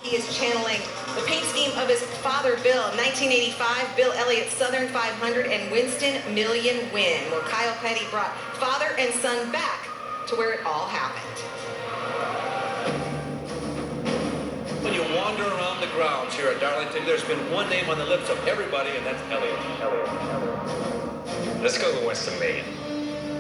He is channeling the paint scheme of his father, Bill. 1985, Bill Elliott Southern 500 and Winston Million win, where Kyle Petty brought father and son back to where it all happened. When you wander around the grounds here at Darlington, there's been one name on the lips of everybody, and that's Elliott. Let's go to Winston Million.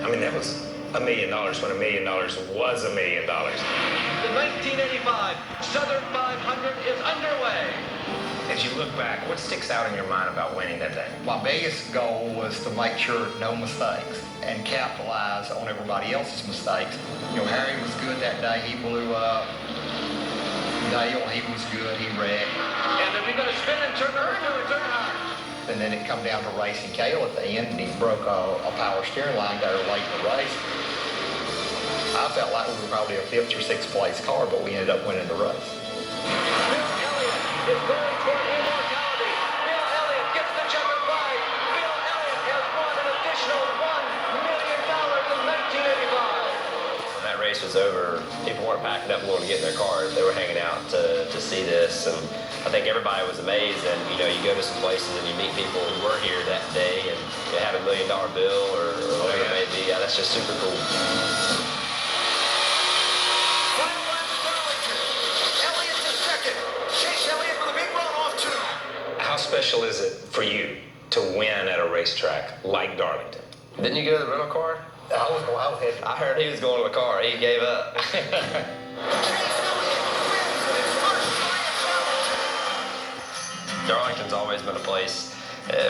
I mean, that was $1 million when $1 million was $1 million. The 1985 Southern 500 is underway. As you look back, what sticks out in your mind about winning that day? My biggest goal was to make sure no mistakes and capitalize on everybody else's mistakes. You know, Harry was good that day. He blew up. Dale, he was good. He wrecked. And then we're going to spin and turn over to a turn hard. And then it come down to racing Cale at the end, and he broke a power steering line there late in the race. I felt like we were probably a 5th or 6th place car, but we ended up winning the race. Bill Elliott is going toward immortality. Bill Elliott gets the checkered flag. Bill Elliott has won an additional $1 million in 1985. When that race was over, people weren't packing up and going to get in their cars. They were hanging out to see this, and I think everybody was amazed. And you know, you go to some places and you meet people who were here that day, and they have $1 million bill or whatever it may be. Yeah, that's just super cool. Final lap to Darlington. Elliott to second. Chase Elliott with a big run off two. How special is it for you to win at a racetrack like Darlington? Didn't you go to the rental car? I heard he was going to the car. He gave up. Chase Elliott wins his first try at Darlington. Darlington's always been a place.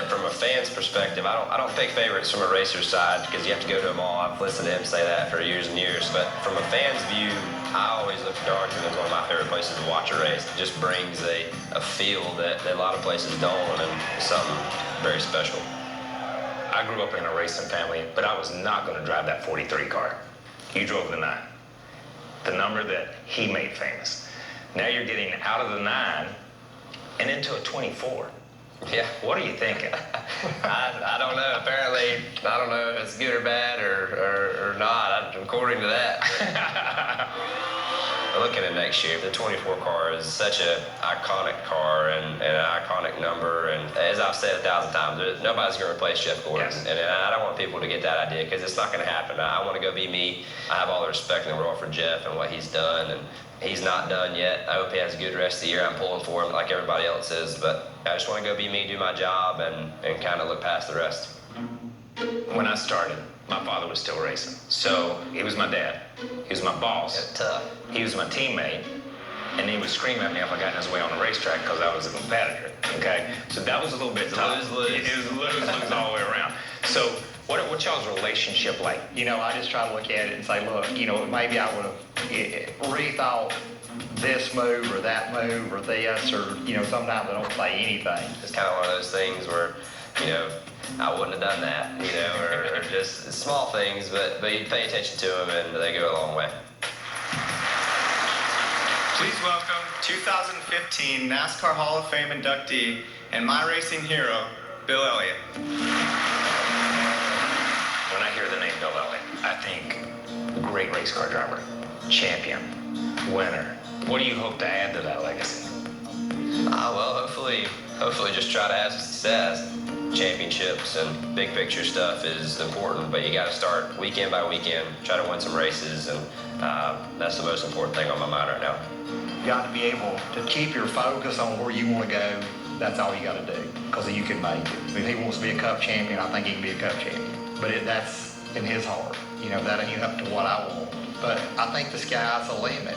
From a fan's perspective, I don't pick favorites from a racer's side because you have to go to them all. I've listened to him say that for years and years. But from a fan's view, I always look at Darlington as one of my favorite places to watch a race. It just brings a feel that a lot of places don't, and something very special. I grew up in a racing family, but I was not going to drive that 43 car. You drove the 9, the number that he made famous. Now you're getting out of the 9 and into a 24. Yeah. What are you thinking? I don't know. Apparently, I don't know if it's good or bad or not, according to that. Looking at next year, the 24 car is such an iconic car and an iconic number. And as I've said 1,000 times, nobody's going to replace Jeff Gordon. Yes. And I don't want people to get that idea because it's not going to happen. I want to go be me. I have all the respect in the world for Jeff and what he's done. And he's not done yet. I hope he has a good rest of the year. I'm pulling for him like everybody else is. But I just want to go be me, do my job, and kind of look past the rest. When I started, my father was still racing. So he was my dad. He was my boss. It's tough. He was my teammate. And he would scream at me if I got in his way on the racetrack because I was a competitor. Okay? So that was a little bit tough. Lose. It was lose all the way around. So what's y'all's relationship like? You know, I just try to look at it and say, look, you know, maybe I would have rethought this move or that move or this, or, you know, sometimes I don't say anything. It's kind of one of those things where, you know, I wouldn't have done that, you know, or just small things, but you pay attention to them and they go a long way. Please welcome 2015 NASCAR Hall of Fame inductee and my racing hero, Bill Elliott. When I hear the name Bill Elliott, I think great race car driver, champion, winner. What do you hope to add to that legacy? Well, hopefully just try to have success. Championships and big picture stuff is important, but you got to start weekend by weekend, try to win some races, and that's the most important thing on my mind right now. You got to be able to keep your focus on where you want to go. That's all you got to do, because you can make it. If he wants to be a Cup champion, I think he can be a Cup champion. But that's in his heart. You know, that ain't up to what I want. But I think the sky's the limit.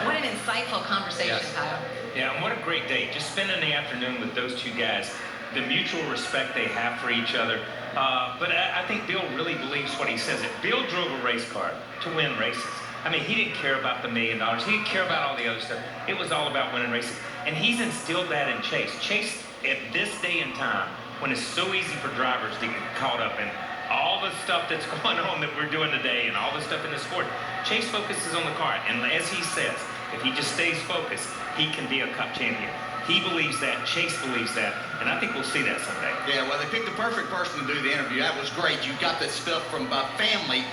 What an insightful conversation, Yes. Kyle. Yeah, and what a great day. Just spending the afternoon with those two guys, the mutual respect they have for each other. But I think Bill really believes what he says. Bill drove a race car to win races. I mean, he didn't care about the $1 million. He didn't care about all the other stuff. It was all about winning races. And he's instilled that in Chase. Chase, at this day and time, when it's so easy for drivers to get caught up in all the stuff that's going on that we're doing today and all the stuff in the sport, Chase focuses on the car. And as he says, if he just stays focused, he can be a Cup champion. He believes that. Chase believes that. And I think we'll see that someday. Yeah, well, they picked the perfect person to do the interview. That was great. You got that stuff from family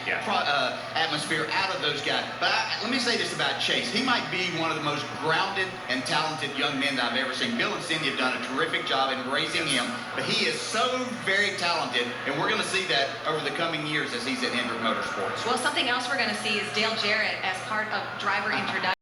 atmosphere out of those guys. But let me say this about Chase. He might be one of the most grounded and talented young men that I've ever seen. Bill and Cindy have done a terrific job in raising him, but he is so very talented, and we're going to see that over the coming years as he's at Hendrick Motorsports. Well, something else we're going to see is Dale Jarrett as part of driver introduction.